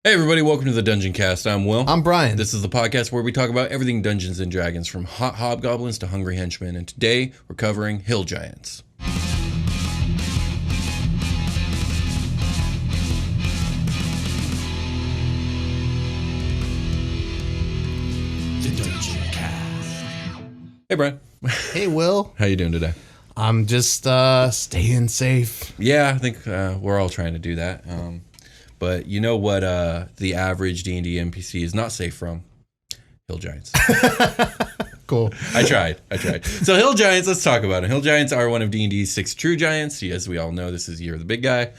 Hey everybody, welcome to the Dungeoncast. I'm Will. I'm Brian. This is the podcast where we talk about everything Dungeons & Dragons, from hot hobgoblins to hungry henchmen, and today we're covering hill giants. The Dungeoncast. Hey Brian. Hey Will. How you doing today? I'm just staying safe. Yeah, I think we're all trying to do that. But you know what the average D&D NPC is not safe from? Hill giants. Cool. I tried. So hill giants, let's talk about it. Hill giants are one of D&D's 6 true giants. As we all know, this is Year of the Big Guy.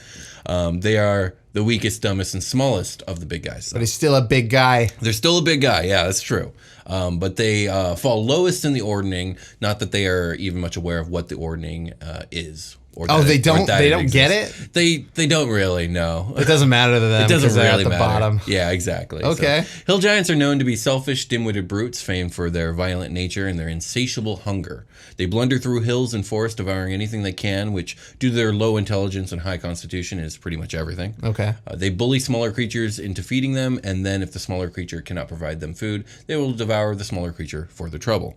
They are the weakest, dumbest, and smallest of the big guys. But he's still a big guy. They're still a big guy. Yeah, that's true. But they fall lowest in the ordning. Not that they are even much aware of what the ordning is. They don't get it? They don't really know. It doesn't matter to them. It doesn't really at the matter. Bottom. Yeah, exactly. Okay. So, hill giants are known to be selfish, dim-witted brutes, famed for their violent nature and their insatiable hunger. They blunder through hills and forests, devouring anything they can, which, due to their low intelligence and high constitution, is pretty much everything. Okay. They bully smaller creatures into feeding them, and then if the smaller creature cannot provide them food, they will devour the smaller creature for the trouble.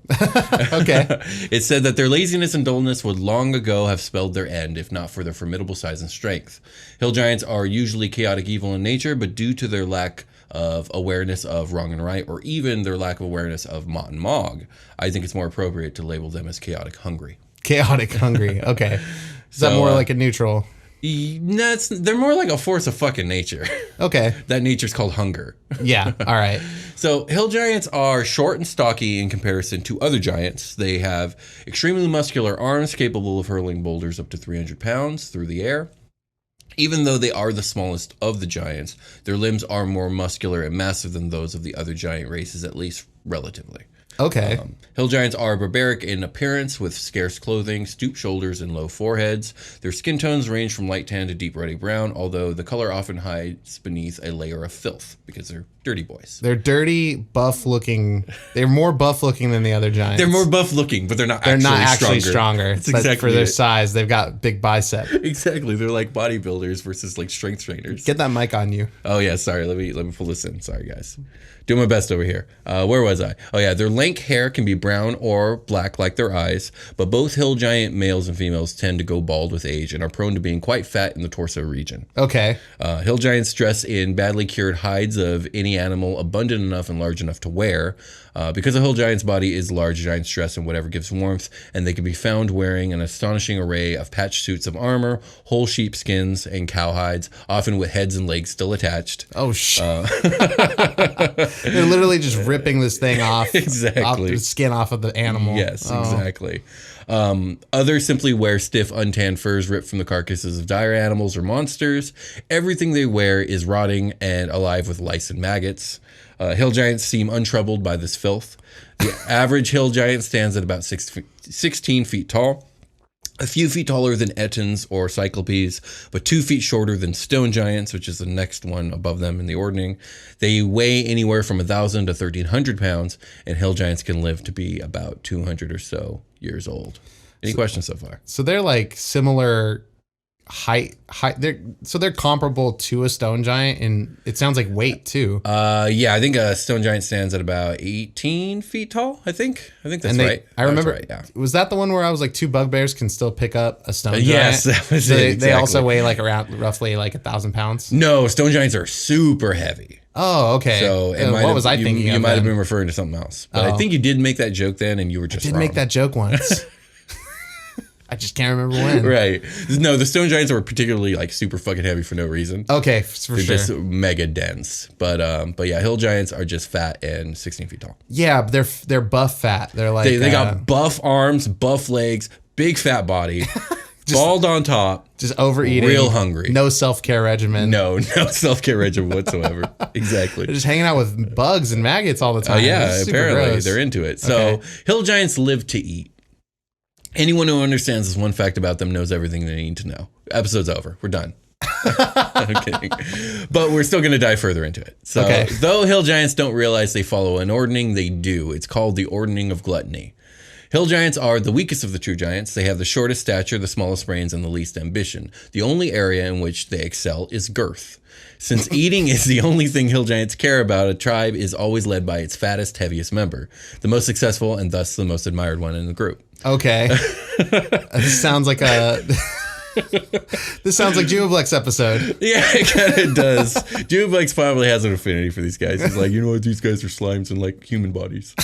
Okay. It's said that their laziness and dullness would long ago have spelled their end, if not for their formidable size and strength. Hill giants are usually chaotic evil in nature, but due to their lack of awareness of wrong and right, or even their lack of awareness of Mot and Mog, I think it's more appropriate to label them as chaotic hungry. Chaotic hungry. Okay. Is that more like a neutral? They're more like a force of fucking nature. Okay. That nature's called hunger. Yeah. All right. So hill giants are short and stocky in comparison to other giants. They have extremely muscular arms capable of hurling boulders up to 300 pounds through the air. Even though they are the smallest of the giants, their limbs are more muscular and massive than those of the other giant races, at least relatively. Okay. Hill giants are barbaric in appearance with scarce clothing, stooped shoulders, and low foreheads. Their skin tones range from light tan to deep ruddy brown, although the color often hides beneath a layer of filth because they're dirty boys. They're dirty, buff looking. They're more buff looking than the other giants. They're more buff looking, but they're not actually stronger. That's exactly for their size. They've got big bicep. Exactly. They're like bodybuilders versus like strength trainers. Get that mic on you. Oh yeah, sorry. Let me pull this in. Sorry guys. Doing my best over here. Where was I? Oh yeah, their lank hair can be brown or black like their eyes, but both hill giant males and females tend to go bald with age and are prone to being quite fat in the torso region. Okay. Hill giants dress in badly cured hides of any animal abundant enough and large enough to wear. Because a hill giant's body is large, giants dress in whatever gives warmth, and they can be found wearing an astonishing array of patched suits of armor, whole sheepskins, and cowhides, often with heads and legs still attached. Oh, shit. They're literally just ripping this thing off. Exactly. Off the skin off of the animal. Yes, exactly. Others simply wear stiff, untanned furs ripped from the carcasses of dire animals or monsters. Everything they wear is rotting and alive with lice and maggots. Hill giants seem untroubled by this filth. The average hill giant stands at about 16 feet tall, a few feet taller than Ettins or Cyclopes, but 2 feet shorter than stone giants, which is the next one above them in the ordning. They weigh anywhere from 1,000 to 1,300 pounds, and hill giants can live to be about 200 or so years old. Any questions so far? So they're like similar height. They're comparable to a stone giant, and it sounds like weight too. Yeah, I think a stone giant stands at about 18 feet tall. I think that's right. I remember. Right, yeah. Was that the one where I was like 2 bugbears can still pick up a stone giant? Yes, that was so it. They also weigh like around roughly like 1,000 pounds. No, stone giants are super heavy. Oh, okay. So what was I thinking? You might have been referring to something else, but I think you did make that joke then, and you were just. I did make that joke once. I just can't remember when. Right. No, the stone giants were particularly like super fucking heavy for no reason. Okay, for They're sure. just mega dense. But yeah, hill giants are just fat and 16 feet tall. Yeah, they're buff fat. They're like they got buff arms, buff legs, big fat body, bald on top, just overeating, real hungry. No self-care regimen. No self-care regimen whatsoever. Exactly. They're just hanging out with bugs and maggots all the time. Oh yeah, apparently gross. they're into it. So hill giants live to eat. Anyone who understands this one fact about them knows everything they need to know. Episode's over. We're done. I'm kidding. But we're still going to dive further into it. So, though hill giants don't realize they follow an ordning, they do. It's called the ordning of gluttony. Hill giants are the weakest of the true giants. They have the shortest stature, the smallest brains, and the least ambition. The only area in which they excel is girth. Since eating is the only thing hill giants care about, a tribe is always led by its fattest, heaviest member, the most successful and thus the most admired one in the group. Okay. This sounds like a... This sounds like Jublex episode. Yeah, it kind of does. Jublex probably has an affinity for these guys. He's like, you know what? These guys are slimes and like human bodies.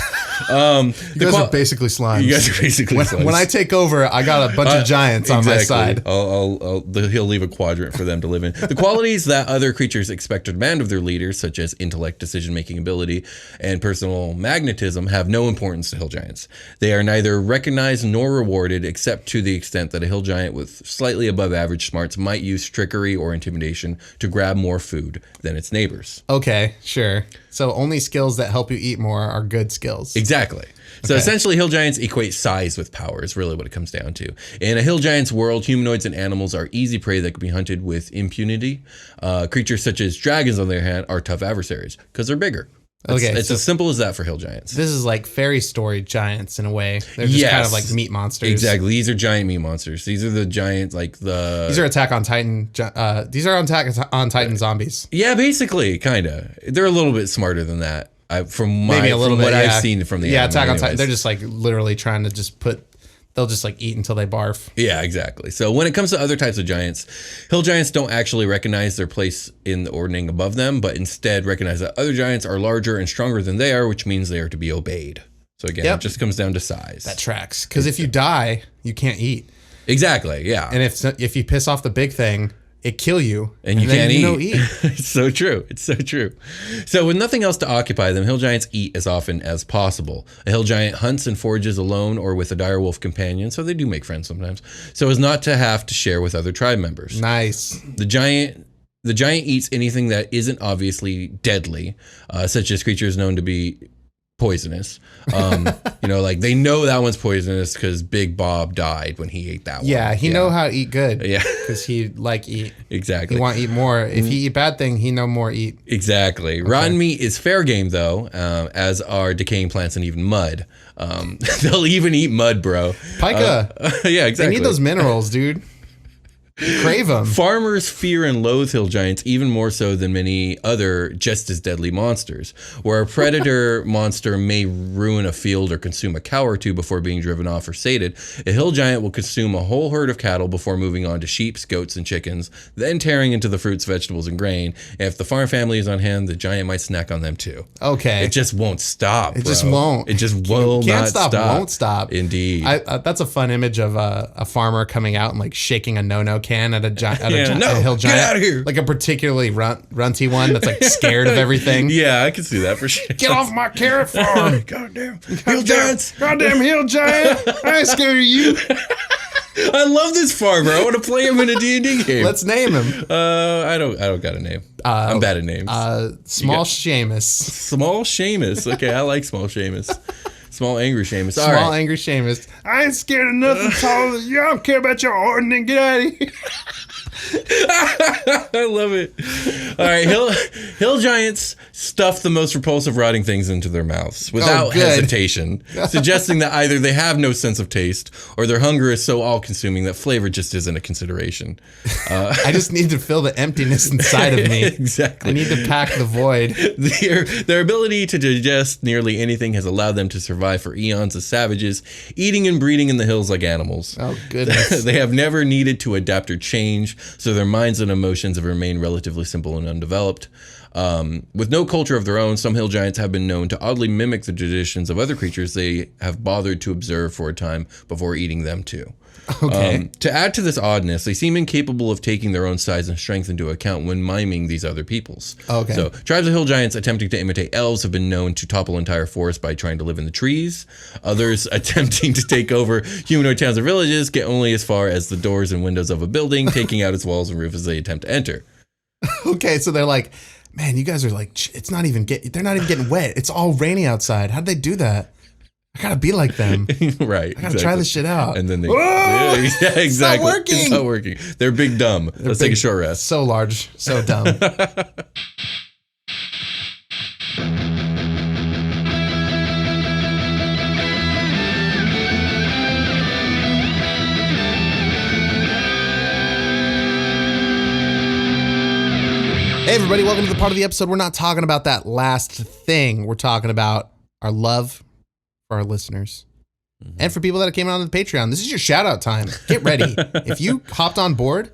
You guys are basically slimes. You guys are basically slimes. When I take over, I got a bunch of giants on my side. He'll leave a quadrant for them to live in. The qualities that other creatures expect or demand of their leaders, such as intellect, decision-making ability, and personal magnetism, have no importance to hill giants. They are neither recognized nor rewarded, except to the extent that a hill giant with slightly above average smarts might use trickery or intimidation to grab more food than its neighbors. Okay, sure. So only skills that help you eat more are good skills. Exactly. So essentially, hill giants equate size with power is really what it comes down to. In a hill giant's world, humanoids and animals are easy prey that can be hunted with impunity. Creatures such as dragons, on the other hand, are tough adversaries because they're bigger. It's as simple as that for hill giants. This is like fairy story giants in a way. They're just kind of like meat monsters. Exactly. These are giant meat monsters. These are the giant, These are Attack on Titan. These are Attack on Titan zombies. Yeah, basically, kind of. They're a little bit smarter than that. I've seen from the anime, Attack on Titan. They're just like literally trying to just they'll just like eat until they barf. Yeah, exactly. So when it comes to other types of giants, hill giants don't actually recognize their place in the ordering above them, but instead recognize that other giants are larger and stronger than they are, which means they are to be obeyed. So again, it just comes down to size. That tracks. Because if you die, you can't eat. Exactly, yeah. And if you piss off the big thing, it kill you and you can't eat. It's so true. It's so true. So with nothing else to occupy them, hill giants eat as often as possible. A hill giant hunts and forages alone or with a direwolf companion, so they do make friends sometimes, so as not to have to share with other tribe members. Nice. The giant eats anything that isn't obviously deadly, such as creatures known to be poisonous. Like they know that one's poisonous because Big Bob died when he ate that one. Yeah, he know how to eat good. Yeah, because he like eat. Exactly. He want to eat more. If he eat bad thing, he no more eat. Exactly. Okay. Rotten meat is fair game though, as are decaying plants and even mud. They'll even eat mud, bro. Pica. Yeah, exactly. They need those minerals, dude. Crave them. Farmers fear and loathe hill giants even more so than many other just as deadly monsters. Where a predator monster may ruin a field or consume a cow or two before being driven off or sated, a hill giant will consume a whole herd of cattle before moving on to sheep, goats, and chickens, then tearing into the fruits, vegetables, and grain. And if the farm family is on hand, the giant might snack on them too. Okay. It just won't stop. It just won't. It just will not stop. Won't stop. Indeed. That's a fun image of a farmer coming out and like shaking a no-no can at a hill giant. Get out of here. Like a particularly runty one that's like scared of everything. Yeah, I can see that for sure. Get off my carrot farm. Goddamn hill giants. Goddamn hill giant. I ain't scared of you. I love this farmer. I want to play him in a D&D game. Let's name him. I don't got a name. I'm bad at names. Small Seamus. Small Seamus. Okay, I like Small Seamus. Small angry Seamus. Small angry Seamus. I ain't scared of nothing taller than you. I don't care about your ordinance. Get out of here. I love it. All right, hill giants stuff the most repulsive rotting things into their mouths without hesitation, suggesting that either they have no sense of taste or their hunger is so all-consuming that flavor just isn't a consideration. I just need to fill the emptiness inside of me. Exactly. I need to pack the void. Their ability to digest nearly anything has allowed them to survive for eons as savages, eating and breeding in the hills like animals. Oh, goodness. They have never needed to adapt or change, so their minds and emotions have remained relatively simple and undeveloped. With no culture of their own, some hill giants have been known to oddly mimic the traditions of other creatures they have bothered to observe for a time before eating them too. Okay. To add to this oddness, they seem incapable of taking their own size and strength into account when miming these other peoples. Okay. So tribes of hill giants attempting to imitate elves have been known to topple entire forests by trying to live in the trees. Others attempting to take over humanoid towns or villages get only as far as the doors and windows of a building, taking out its walls and roof as they attempt to enter. Okay, so they're like, man, you guys are like, they're not even getting wet. It's all rainy outside. How'd they do that? I gotta be like them. Right. I gotta try this shit out. And then they, exactly. It's not working. It's not working. They're big dumb. Let's take a short rest. So large, so dumb. everybody. Welcome to the part of the episode. We're not talking about that last thing. We're talking about our love for our listeners. And for people that came on to the Patreon. This is your shout out time. Get ready. If you hopped on board,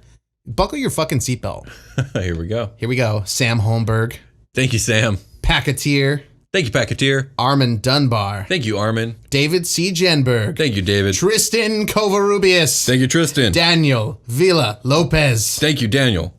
buckle your fucking seatbelt. Here we go. Here we go. Sam Holmberg. Thank you, Sam. Packeteer. Thank you, Packeteer. Armin Dunbar. Thank you, Armin. David C. Jenberg. Thank you, David. Tristan Covarrubias. Thank you, Tristan. Daniel Villa Lopez. Thank you, Daniel.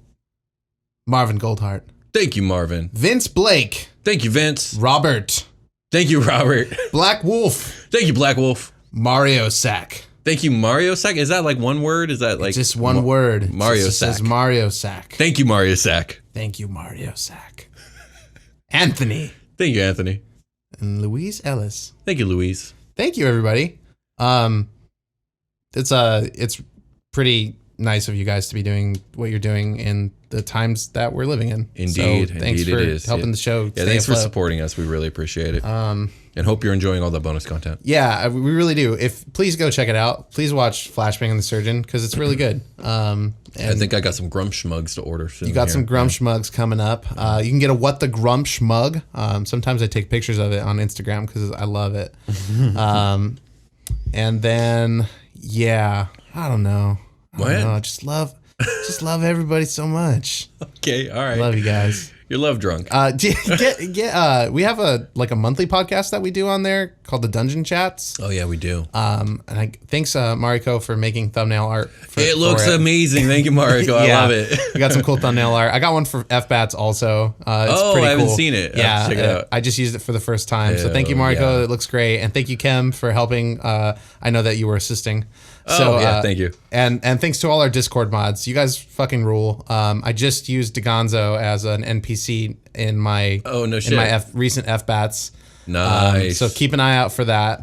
Marvin Goldhart. Thank you, Marvin. Vince Blake. Thank you, Vince. Robert. Thank you, Robert. Black Wolf. Thank you, Black Wolf. Mario Sack. Thank you, Mario Sack. Is that like one word? Is that like just one word? Mario It Sack. says Mario Sack. Thank you, Mario Sack. Thank you, Mario Sack. Anthony. Thank you, Anthony. And Louise Ellis. Thank you, Louise. Thank you, everybody. It's pretty nice of you guys to be doing what you're doing in the times that we're living in. Indeed. So thanks Indeed for it is. helping the show. Yeah, thanks for supporting us. We really appreciate it. And hope you're enjoying all the bonus content. Yeah, we really do. Please go check it out. Please watch Flashbang and the Surgeon because it's really good. And I think I got some Grumsh mugs to order soon. You got some Grumsh mugs coming up. You can get a What the Grumsh mug. Sometimes I take pictures of it on Instagram because I love it. And then, yeah, I don't know. I just love everybody so much. Okay, all right. Love you guys. You're love drunk. We have a monthly podcast that we do on there called the Dungeon Chats. Oh yeah, we do. And thanks Mariko for making thumbnail art. It looks amazing. Thank you, Mariko. I love it. We got some cool thumbnail art. I got one for F-Bats also. It's I pretty haven't cool. seen it. Yeah, check it out. I just used it for the first time. So thank you, Mariko. Yeah. It looks great. And thank you, Kim, for helping. I know that you were assisting. So, thank you. And thanks to all our Discord mods. You guys fucking rule. I just used DeGonzo as an NPC in my recent F-Bats. Nice. So keep an eye out for that.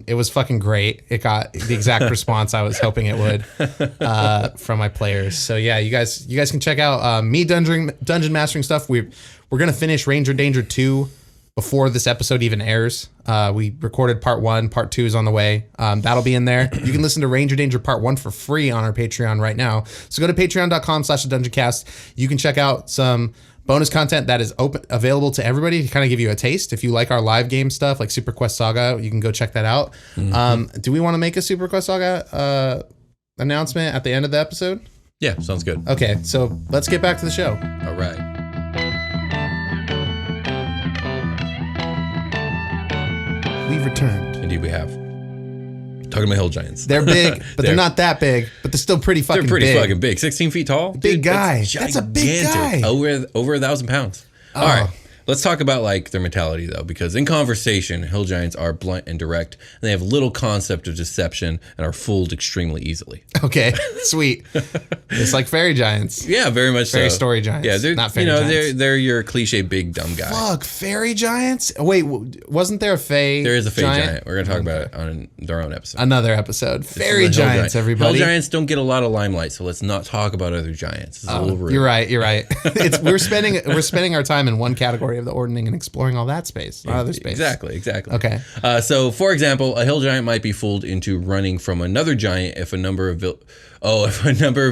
It was fucking great. It got the exact response I was hoping it would from my players. So yeah, you guys can check out me dungeon mastering stuff. We're gonna finish Ranger Danger 2 before this episode even airs. We recorded part 1, part 2 is on the way. That'll be in there. You can listen to Ranger Danger part 1 for free on our Patreon right now. So go to patreon.com/Dungeoncast. You can check out some bonus content that is available to everybody to kind of give you a taste. If you like our live game stuff like Super Quest Saga, you can go check that out. Do we want to make a Super Quest Saga announcement at the end of the episode? Yeah, sounds good. Okay, so let's get back to the show. All right. We've returned. Indeed, we have. Talking about hill giants. They're big, but they're not that big. But they're still pretty fucking big. They're pretty fucking big. 16 feet tall. Big guy. That's a big guy. Over 1,000 pounds. Oh. All right. Let's talk about like their mentality though, because in conversation, hill giants are blunt and direct, and they have little concept of deception and are fooled extremely easily. Okay, sweet. It's like fairy giants. Yeah, very much fairy so. story giants. Yeah, they're not fairy giants. they're your cliche big dumb guy. Fuck, fairy giants? Wait, wasn't there a fae? There is a fey giant. We're gonna talk about it on their own episode. Another episode. Fairy giants, everybody. Hill giants don't get a lot of limelight, so let's not talk about other giants. It's a little rude. You're right. We're spending our time in one category of the ordning and exploring all that space, not other space. Exactly. Okay. So, for example, a hill giant might be fooled into running from another giant if a number of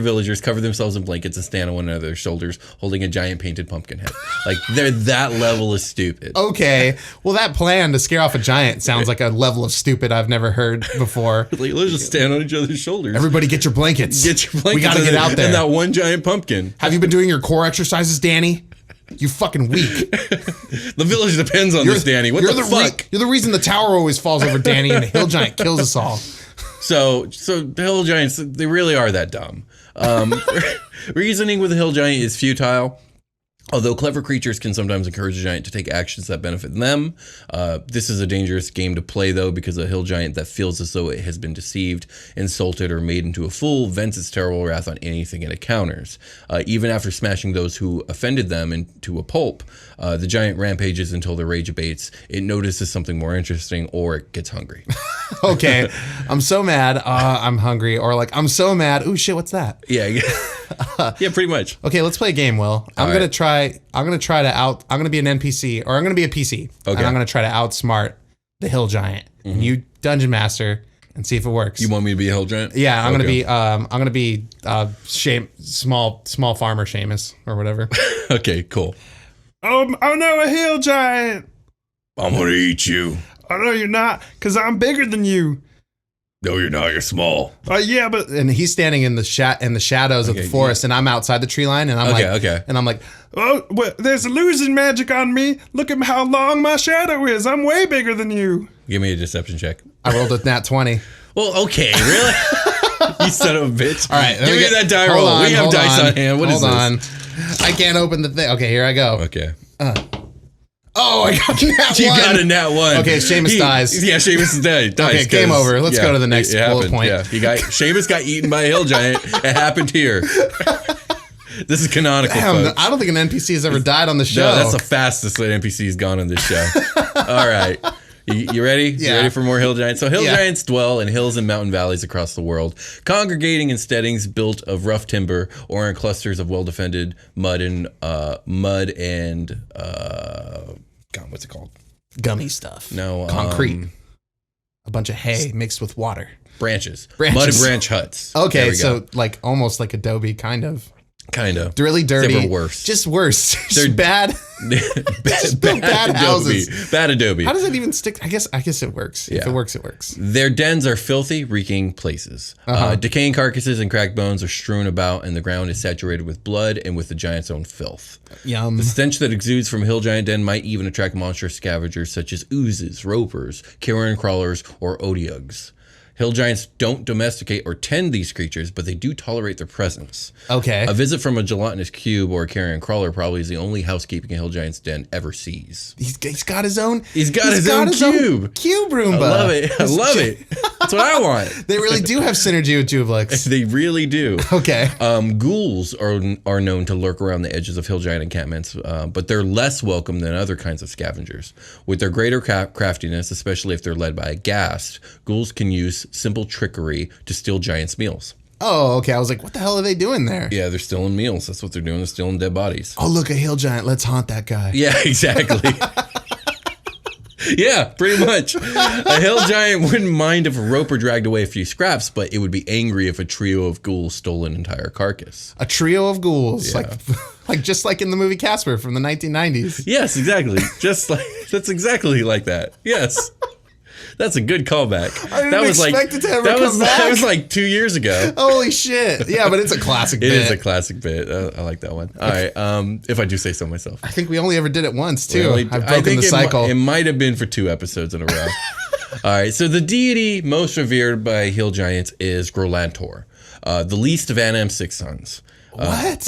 villagers cover themselves in blankets and stand on one another's shoulders holding a giant painted pumpkin head. Like, they're that level of stupid. Okay. Well, that plan to scare off a giant sounds like a level of stupid I've never heard before. Like, let's just stand on each other's shoulders. Everybody get your blankets. We got to get out there. And that one giant pumpkin. Have you been doing your core exercises, Danny? You fucking weak. The village depends on this, Danny. What the fuck? You're the reason the tower always falls over, Danny, and the hill giant kills us all. So the hill giants, they really are that dumb. Reasoning with a hill giant is futile. Although clever creatures can sometimes encourage a giant to take actions that benefit them. This is a dangerous game to play, though, because a hill giant that feels as though it has been deceived, insulted, or made into a fool vents its terrible wrath on anything it encounters. Even after smashing those who offended them into a pulp, the giant rampages until the rage abates. It notices something more interesting, or it gets hungry. Okay, I'm so mad. I'm hungry, or like I'm so mad. Ooh, shit, what's that? Yeah, yeah, pretty much. Okay, let's play a game, Will. I'm gonna be an NPC, or I'm gonna be a PC. Okay. And I'm gonna try to outsmart the hill giant. And you dungeon master, and see if it works. You want me to be a hill giant? Yeah, I'm gonna be small farmer Seamus or whatever. Okay, cool. Oh no, a hill giant. I'm gonna eat you. Oh no, you're not, because I'm bigger than you. No, you're not. You're small. Yeah, but And he's standing in the shadows of the forest, and I'm outside the tree line, and I'm like, oh, well, there's illusion magic on me. Look at how long my shadow is. I'm way bigger than you. Give me a deception check. I rolled a nat 20. Well, okay, really? You son of a bitch. All right, give me that die roll. We have dice on hand. What is this? Hold on. I can't open the thing. Okay, here I go. Okay. Oh, I got a nat 1. You got a nat 1. Okay, Seamus dies. Yeah, Seamus dies. Okay, game over. Let's go to the next bullet point. Yeah, Seamus got eaten by a hill giant. It happened here. This is canonical, folks. I don't think an NPC has ever died on the show. No, that's the fastest that NPC's gone on this show. All right. You ready? Yeah. You ready for more hill giants? So hill giants dwell in hills and mountain valleys across the world, congregating in steadings built of rough timber or in clusters of well-defended mud and God, what's it called? Gummy stuff. No, concrete. A bunch of hay mixed with water. Branches. Mud and branch huts. Okay, so like almost like Adobe, kind of. Kind of. Really dirty. Except for worse. Just worse. They're bad. bad houses. Adobe. Bad Adobe. How does it even stick? I guess it works. Yeah. If it works, it works. Their dens are filthy, reeking places. Decaying carcasses and cracked bones are strewn about, and the ground is saturated with blood and with the giant's own filth. Yum. The stench that exudes from a hill giant den might even attract monstrous scavengers such as oozes, ropers, carrion crawlers, or odiugs. Hill giants don't domesticate or tend these creatures, but they do tolerate their presence. Okay. A visit from a gelatinous cube or a carrion crawler probably is the only housekeeping a hill giant's den ever sees. He's got his own. He's got his own cube. Cube Roomba. I love it. I love it. That's what I want. They really do have synergy with Tubelix. They really do. Okay. Ghouls are known to lurk around the edges of hill giant encampments, but they're less welcome than other kinds of scavengers. With their greater craftiness, especially if they're led by a ghast, ghouls can use simple trickery to steal giants' meals. Oh, okay. I was like, what the hell are they doing there? Yeah, they're stealing meals. That's what they're doing. They're stealing dead bodies. Oh, look, a hill giant. Let's haunt that guy. Yeah, exactly. Yeah, pretty much. A hill giant wouldn't mind if a roper dragged away a few scraps, but it would be angry if a trio of ghouls stole an entire carcass. A trio of ghouls. Yeah. Just like in the movie Casper from the 1990s. Yes, exactly. That's exactly like that. Yes. That's a good callback. I didn't expect it to ever come back. That was like 2 years ago. Holy shit. Yeah, but it's a classic bit. It is a classic bit. I like that one. All right. If I do say so myself. I think we only ever did it once, too. I've broken the cycle. It might have been for 2 episodes in a row. All right. So the deity most revered by hill giants is Grolantor, the least of Anam's 6 sons. What?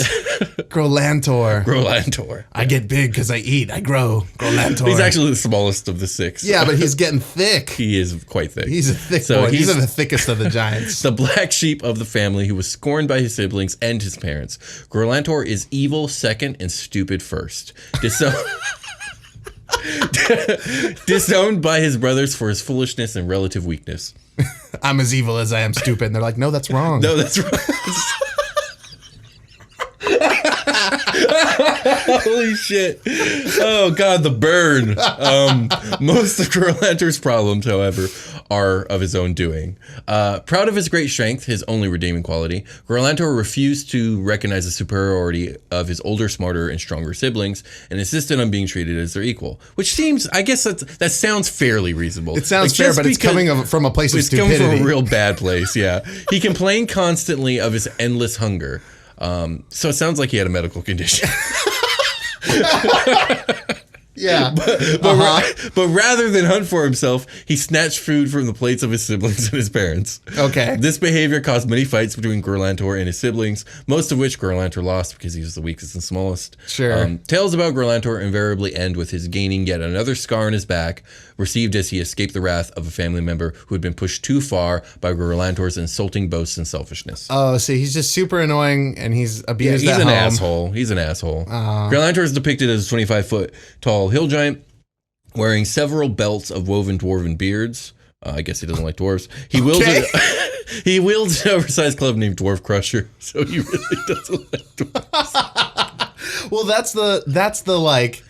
Grolantor. Grolantor. I get big because I eat. I grow. Grolantor. He's actually the smallest of the 6. Yeah, but he's getting thick. He is quite thick. He's a thick boy. He's the thickest of the giants. The black sheep of the family who was scorned by his siblings and his parents. Grolantor is evil second and stupid first. Disowned by his brothers for his foolishness and relative weakness. I'm as evil as I am stupid. And they're like, no, that's wrong. No, that's wrong. Holy shit. Oh, God, the burn. Most of Grolantor's problems, however, are of his own doing. Proud of his great strength, his only redeeming quality, Grolantor refused to recognize the superiority of his older, smarter, and stronger siblings and insisted on being treated as their equal. Which seems, I guess that sounds fairly reasonable. It sounds fair, but it's coming from a place of stupidity. It's coming from a real bad place, yeah. He complained constantly of his endless hunger. So it sounds like he had a medical condition. Yeah. But rather than hunt for himself, he snatched food from the plates of his siblings and his parents. Okay. This behavior caused many fights between Grolantor and his siblings, most of which Grolantor lost because he was the weakest and smallest. Sure. Tales about Grolantor invariably end with his gaining yet another scar on his back, received as he escaped the wrath of a family member who had been pushed too far by Grolantor's insulting boasts and selfishness. Oh, so he's just super annoying and he's abused he's at an home. asshole. He's an asshole. Grolantor is depicted as a 25-foot tall hill giant wearing several belts of woven dwarven beards. I guess he doesn't like dwarves. He wields an oversized club named Dwarf Crusher, so he really doesn't like dwarves. Well, that's the like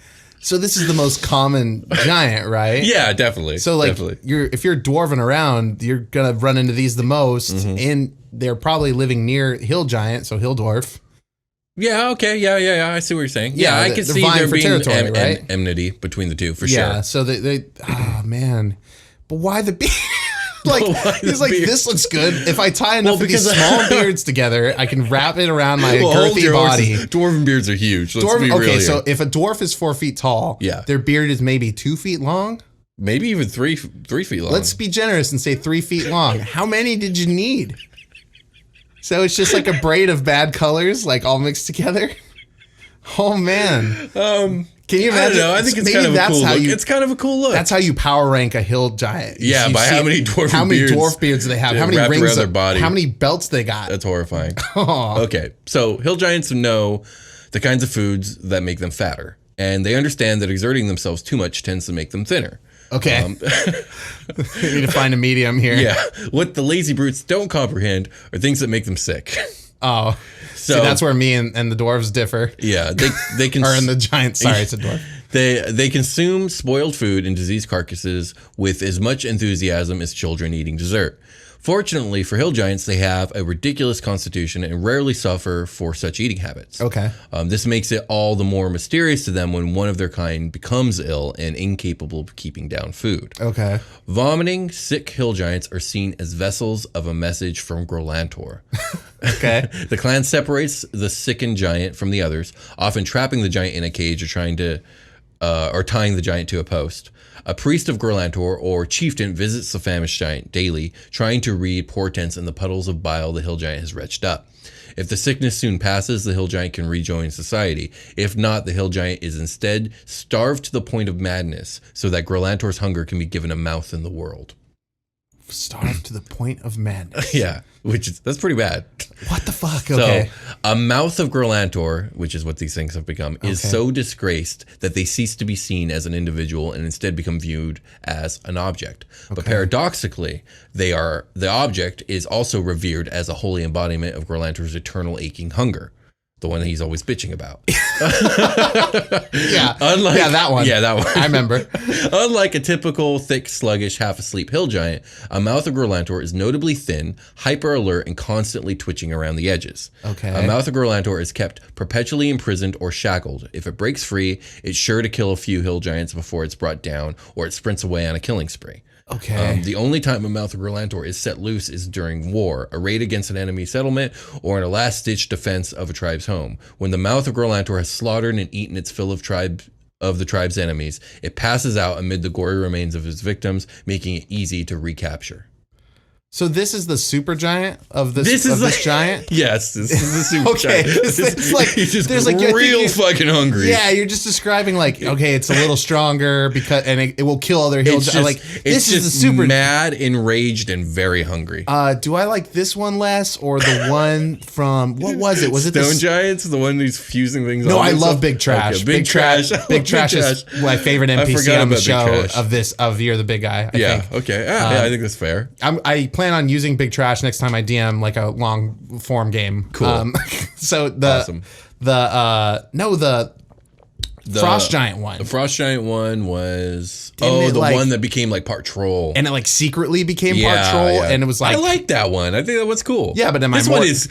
So this is the most common giant, right? Yeah, definitely. So like definitely. if you're dwarving around, you're gonna run into these the most, and they're probably living near hill giant, so hill dwarf. Yeah, okay, yeah. I see what you're saying. Yeah, I can see there being right? enmity between the two, for Yeah, sure. so they oh man. But why the beard? Like, he's like, this looks good. If I tie enough of these small beards together, I can wrap it around my girthy body. Dwarven beards are huge. Okay, so if a dwarf is 4 feet tall, their beard is maybe 2 feet long. Maybe even 3 feet long. Let's be generous and say 3 feet long. How many did you need? So it's just like a braid of bad colors, like all mixed together. Oh man. Can you imagine? I don't know. I think it's kind of a cool look. It's kind of a cool look. That's how you power rank a hill giant. Yeah, by how many dwarf beards. How many dwarf beards do they have? How many rings? Their body. How many belts they got? That's horrifying. Okay, so hill giants know the kinds of foods that make them fatter, and they understand that exerting themselves too much tends to make them thinner. Okay. We need to find a medium here. Yeah. What the lazy brutes don't comprehend are things that make them sick. Oh. So that's where me and the dwarves differ. Yeah, they can. Or in the giant. Sorry, it's a dwarf. They consume spoiled food and diseased carcasses with as much enthusiasm as children eating dessert. Fortunately for hill giants, they have a ridiculous constitution and rarely suffer for such eating habits. Okay. This makes it all the more mysterious to them when one of their kind becomes ill and incapable of keeping down food. Okay. Vomiting, sick hill giants are seen as vessels of a message from Grolantor. Okay. The clan separates the sickened giant from the others, often trapping the giant in a cage or tying the giant to a post. A priest of Grolantor or chieftain visits the famished giant daily, trying to read portents in the puddles of bile the hill giant has retched up. If the sickness soon passes, the hill giant can rejoin society. If not, the hill giant is instead starved to the point of madness, so that Grolantor's hunger can be given a mouth in the world. Starved to the point of madness. Yeah, that's pretty bad. What the fuck? Okay. So, a mouth of Grolantor, which is what these things have become, is so disgraced that they cease to be seen as an individual and instead become viewed as an object. But paradoxically, the object is also revered as a holy embodiment of Grolantor's eternal aching hunger. The one that he's always bitching about. Yeah. That one. Yeah, that one. I remember. Unlike a typical thick, sluggish, half-asleep hill giant, a mouth of Grolantor is notably thin, hyper-alert, and constantly twitching around the edges. Okay. A mouth of Grolantor is kept perpetually imprisoned or shackled. If it breaks free, it's sure to kill a few hill giants before it's brought down, or it sprints away on a killing spree. Okay. The only time a mouth of Grolantor is set loose is during war, a raid against an enemy settlement, or in a last-ditch defense of a tribe's home. When the mouth of Grolantor has slaughtered and eaten its fill of the tribe's enemies, it passes out amid the gory remains of its victims, making it easy to recapture. So this is the super giant of this giant? Yes, this is the super giant. It's like he's just there's like real fucking hungry. Yeah, you're just describing like, okay, it's a little stronger because it will kill other hill giants. Like this is the super mad, enraged, and very hungry. Do I like this one less or the one from what was it? Was it Stone Giants? The one who's fusing things? No, I love Big Trash. Okay, Big Trash. Big Trash is my favorite NPC on the show of You're the Big Guy. I think. Okay. Yeah, I think that's fair. I plan on using Big Trash next time I DM like a long form game. Cool. So the Frost Giant one. The Frost Giant one was one that became like part troll, and it like secretly became part troll, and it was like I like that one. I think that one's cool. Yeah, but this one is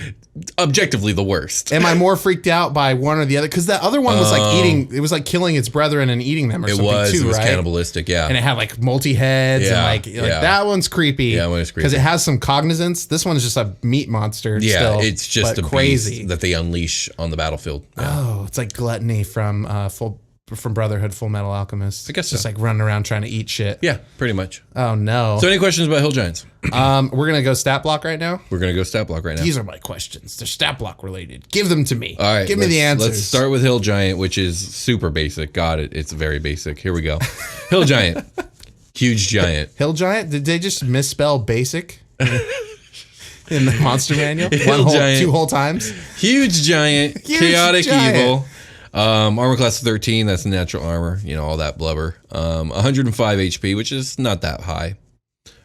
objectively the worst. Am I more freaked out by one or the other? Because that other one was like eating. It was like killing its brethren and eating them, or something too, It was right? cannibalistic, yeah. And it had like multi heads, and like that one's creepy. Yeah, that one is creepy because it has some cognizance. This one's just a meat monster. Yeah, still, it's just a crazy beast that they unleash on the battlefield. Yeah. Oh, it's like gluttony from Brotherhood, Full Metal Alchemist. I guess just so. like running around trying to eat shit. Yeah, pretty much. Oh no. So any questions about hill giants? We're gonna go stat block right now. We're gonna go stat block right now. These are my questions. They're stat block related. Give them to me. All right, give me the answers. Let's start with hill giant, which is super basic. Got it. It's very basic. Here we go. Hill giant, huge giant. Hill giant. Did they just misspell basic in the monster manual? Two whole times. Huge giant. Chaotic evil. Armor class 13, that's natural armor, all that blubber. 105 HP, which is not that high.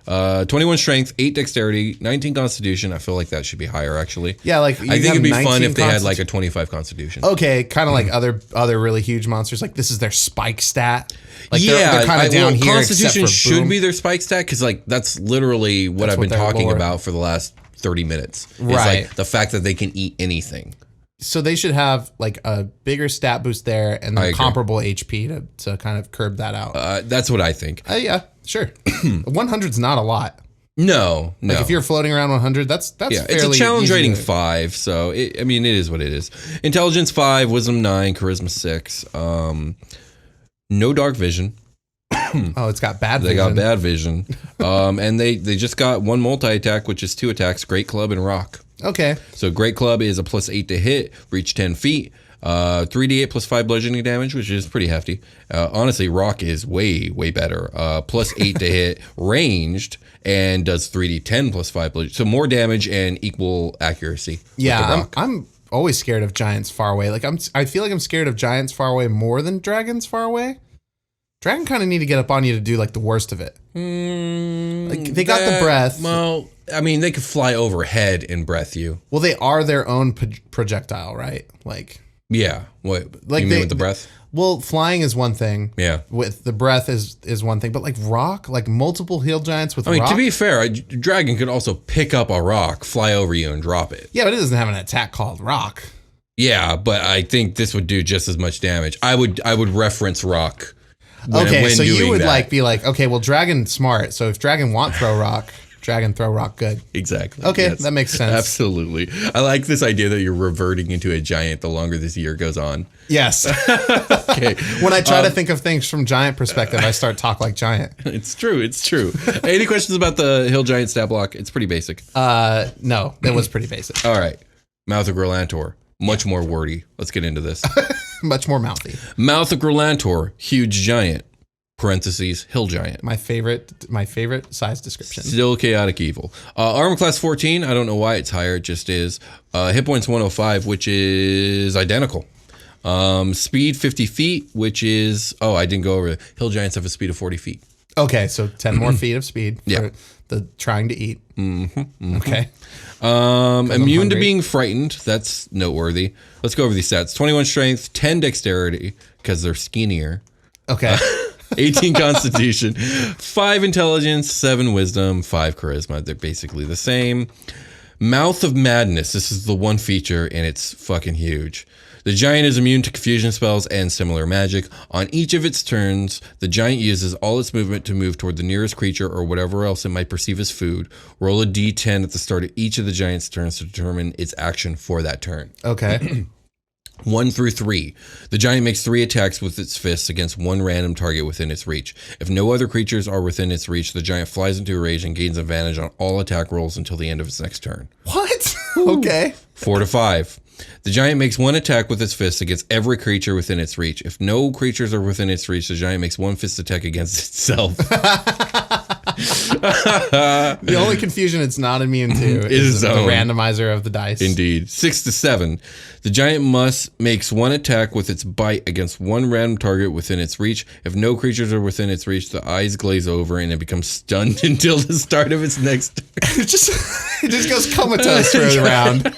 21 strength, 8 dexterity, 19 constitution. I feel like that should be higher, actually. Yeah, like I think it'd be fun if they had like a 25 constitution. Okay, kind of like other really huge monsters. Like this is their spike stat. Like they're kind of down here. Constitution except for should be their spike stat because like that's literally what I've been talking about for the last 30 minutes. It's right. like the fact that they can eat anything. So they should have like a bigger stat boost there and then comparable HP to kind of curb that out. That's what I think. Yeah, sure. 100's not a lot. No. Like if you're floating around 100, that's fairly it's a challenge easy rating 5, so it is what it is. Intelligence 5, wisdom 9, charisma 6. No dark vision. Oh, it's got bad vision. They got bad vision. And they just got 1 multi-attack, which is 2 attacks, Great Club and Rock. Okay. So Great Club is a +8 to hit, reach 10 feet, 3d8 +5 bludgeoning damage, which is pretty hefty. Honestly, Rock is way better. +8 to hit, ranged, and does 3d10 +5 bludgeoning. So more damage and equal accuracy. Yeah, I'm always scared of giants far away. Like I feel like I'm scared of giants far away more than dragons far away. Dragon kind of need to get up on you to do like the worst of it. Like they got the breath. Well, I mean, they could fly overhead and breath you. Well, they are their own projectile, right? Like yeah. What? Like you mean with the breath? Well, flying is one thing. Yeah. With the breath is one thing, but like rock, like multiple hill giants with. I mean, to be fair, a dragon could also pick up a rock, fly over you, and drop it. Yeah, but it doesn't have an attack called rock. Yeah, but I think this would do just as much damage. I would reference rock. When so you would be like, okay, well, dragon smart. So if dragon want throw rock, dragon throw rock good. Exactly. Okay, yes. That makes sense. Absolutely. I like this idea that you're reverting into a giant the longer this year goes on. Yes. Okay. When I try to think of things from giant perspective, I start talk like giant. It's true. Any questions about the hill giant stat block? It's pretty basic. No, it was pretty basic. All right. Mouth of Grolantor. Much more wordy. Let's get into this. Much more mouthy. Mouth of Grolantor, huge giant. Parentheses, hill giant. My favorite size description. Still chaotic evil. Armor class 14. I don't know why it's higher. It just is. Hit points 105, which is identical. Speed 50 feet, which is I didn't go over it. Hill giants have a speed of 40 feet. Okay, so 10 more feet of speed for Yeah. the trying to eat. Mm-hmm. Okay. Immune to being frightened. That's noteworthy. Let's go over these stats. 21 strength, 10 dexterity, because they're skinnier. Okay. 18 constitution, 5 intelligence, 7 wisdom, 5 charisma. They're basically the same. Mouth of Madness. This is the one feature, and it's fucking huge. The giant is immune to confusion spells and similar magic. On each of its turns, the giant uses all its movement to move toward the nearest creature or whatever else it might perceive as food. Roll a d10 at the start of each of the giant's turns to determine its action for that turn. Okay. 1 through 3. The giant makes 3 attacks with its fists against one random target within its reach. If no other creatures are within its reach, the giant flies into a rage and gains advantage on all attack rolls until the end of its next turn. What? Okay. 4 to 5. The giant makes 1 attack with its fist against every creature within its reach. If no creatures are within its reach, the giant makes 1 fist attack against itself. The only confusion it's not immune to is the randomizer of the dice. Indeed. 6 to 7. The giant makes 1 attack with its bite against one random target within its reach. If no creatures are within its reach, the eyes glaze over and it becomes stunned until the start of its next turn. It just goes comatose for a round.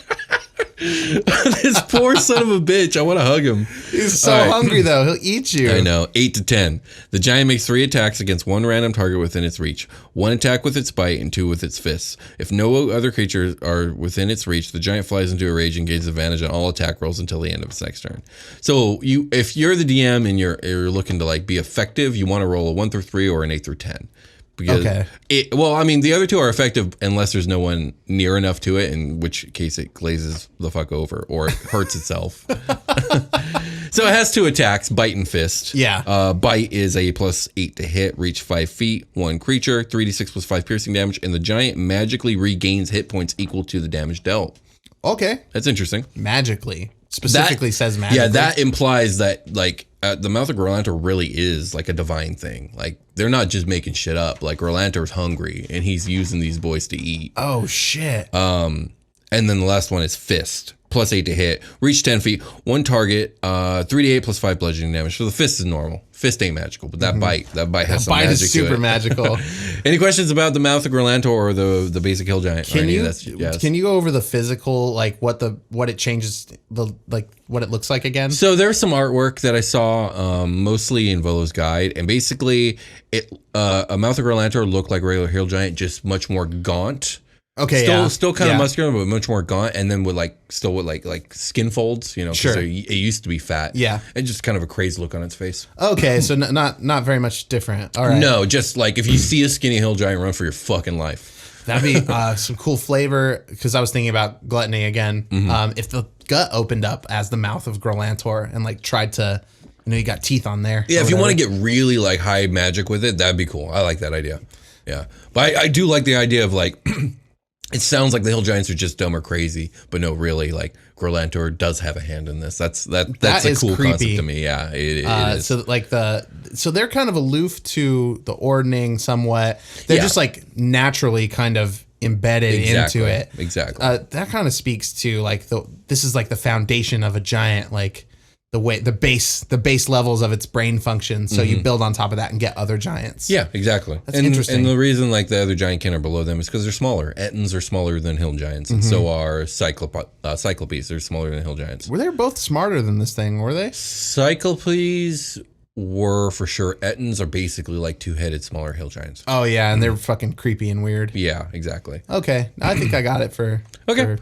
This poor son of a bitch. I want to hug him. He's so hungry, though. He'll eat you. I know. 8 to 10. The giant makes 3 attacks against one random target within its reach. 1 attack with its bite and 2 with its fists. If no other creatures are within its reach, the giant flies into a rage and gains advantage on all attack rolls until the end of its next turn. So if you're the DM and you're looking to be effective, you want to roll a 1 through 3 or an 8 through 10. Because the other 2 are effective unless there's no one near enough to it, in which case it glazes the fuck over or it hurts itself. So it has 2 attacks, bite and fist. Yeah. Bite is a +8 to hit, reach 5 feet, 1 creature, 3d6 +5 piercing damage, and the giant magically regains hit points equal to the damage dealt. Okay. That's interesting. Magically. Specifically says magically. Yeah, that implies that the Mouth of Grolantor really is a divine thing. They're not just making shit up. Grolantor's hungry and he's using these boys to eat. Oh shit. And then the last one is fist. +8 to hit, reach 10 feet, one target, 3d8 +5 bludgeoning damage. So the fist is normal. Fist ain't magical, but that bite has some Bite magic is super to it. magical. Any questions about the mouth of Grolantor or the basic hill giant? Can you go over the physical, like what it changes, what it looks like again? So there's some artwork that I saw, mostly in Volo's guide, and basically a mouth of Grolantor looked like a regular hill giant, just much more gaunt. Okay, still kind of muscular, but much more gaunt, and then with like skin folds, you know, Sure. it used to be fat. Yeah. And just kind of a crazy look on its face. Okay, so not very much different. All right. No, just like if you see a skinny hill giant, run for your fucking life. That'd be some cool flavor, because I was thinking about gluttony again. If the gut opened up as the mouth of Grolantor and like tried to, you got teeth on there. Yeah, if you want to get really like high magic with it, that'd be cool. I like that idea. Yeah. But I do like the idea of like, it sounds like the hill giants are just dumb or crazy, but no, really, like Grolantor does have a hand in this. That's a cool creepy. concept to me. Yeah, it is. So they're kind of aloof to the ordning somewhat. They're just like naturally kind of embedded into it. Exactly. That kind of speaks to like this is like the foundation of a giant, like the base levels of its brain function. So you build on top of that and get other giants. Yeah, exactly. That's interesting. And the reason like the other giant kin are below them is because they're smaller. Ettins are smaller than hill giants, and so are Cyclopes. They're smaller than hill giants. Were they both smarter than this thing? Were they? Cyclopes were for sure. Ettins are basically like two-headed smaller hill giants. Oh yeah, and they're fucking creepy and weird. Yeah, exactly. Okay, I think I got it for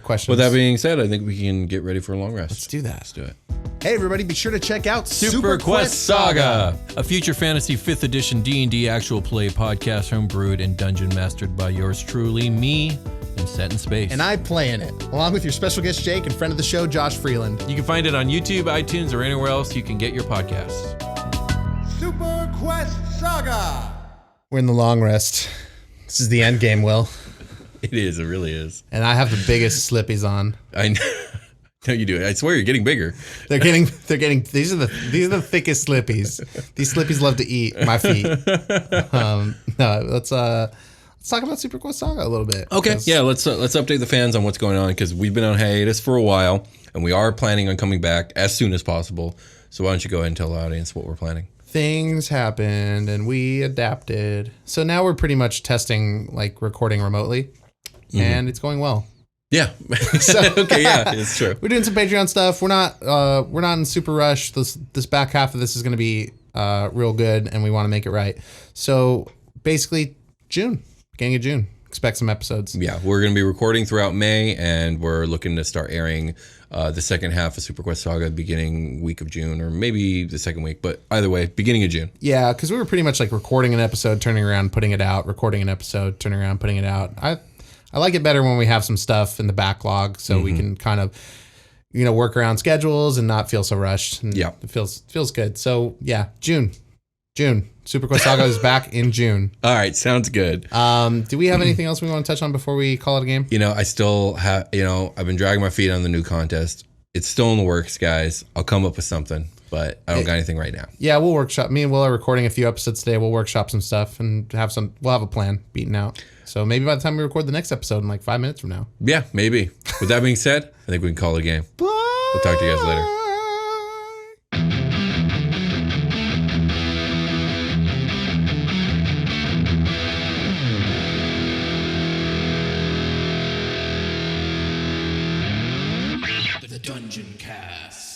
questions. With that being said, I think we can get ready for a long rest. Let's do that. Let's do it. Hey everybody, be sure to check out Super Quest Saga, a future fantasy 5th edition D&D actual play podcast homebrewed and dungeon mastered by yours truly, me, and Set in Space. And I play in it, along with your special guest Jake and friend of the show, Josh Freeland. You can find it on YouTube, iTunes, or anywhere else you can get your podcasts. Super Quest Saga! We're in the long rest. This is the end game, Will. It is. It really is. And I have the biggest slippies on. I know. No, you do. I swear you're getting bigger. They're getting these are the thickest slippies. These slippies love to eat my feet. No, let's talk about Super Quest Saga a little bit. Okay. Yeah, let's update the fans on what's going on, because we've been on hiatus for a while and we are planning on coming back as soon as possible. So why don't you go ahead and tell the audience what we're planning? Things happened and we adapted. So now we're pretty much testing like recording remotely, and it's going well. Yeah. Okay. Yeah, it's true. We're doing some Patreon stuff. We're not in super rush. This back half of this is going to be real good, and we want to make it right. So basically, beginning of June, expect some episodes. Yeah, we're going to be recording throughout May, and we're looking to start airing the second half of Super Quest Saga beginning week of June, or maybe the second week, but either way, beginning of June. Yeah, because we were pretty much like recording an episode, turning around, putting it out, recording an episode, turning around, putting it out. I like it better when we have some stuff in the backlog, so we can kind of, work around schedules and not feel so rushed. And yeah, it feels good. So yeah, June, Super Quest Saga is back in June. All right, sounds good. Do we have anything else we want to touch on before we call it a game? I still have, I've been dragging my feet on the new contest. It's still in the works, guys. I'll come up with something, but I don't got anything right now. Yeah, we'll workshop. Me and Will are recording a few episodes today. We'll workshop some stuff and we'll have a plan beaten out. So maybe by the time we record the next episode in like 5 minutes from now. Yeah, maybe. With that being said, I think we can call it a game. Bye. We'll talk to you guys later. The Dungeoncast.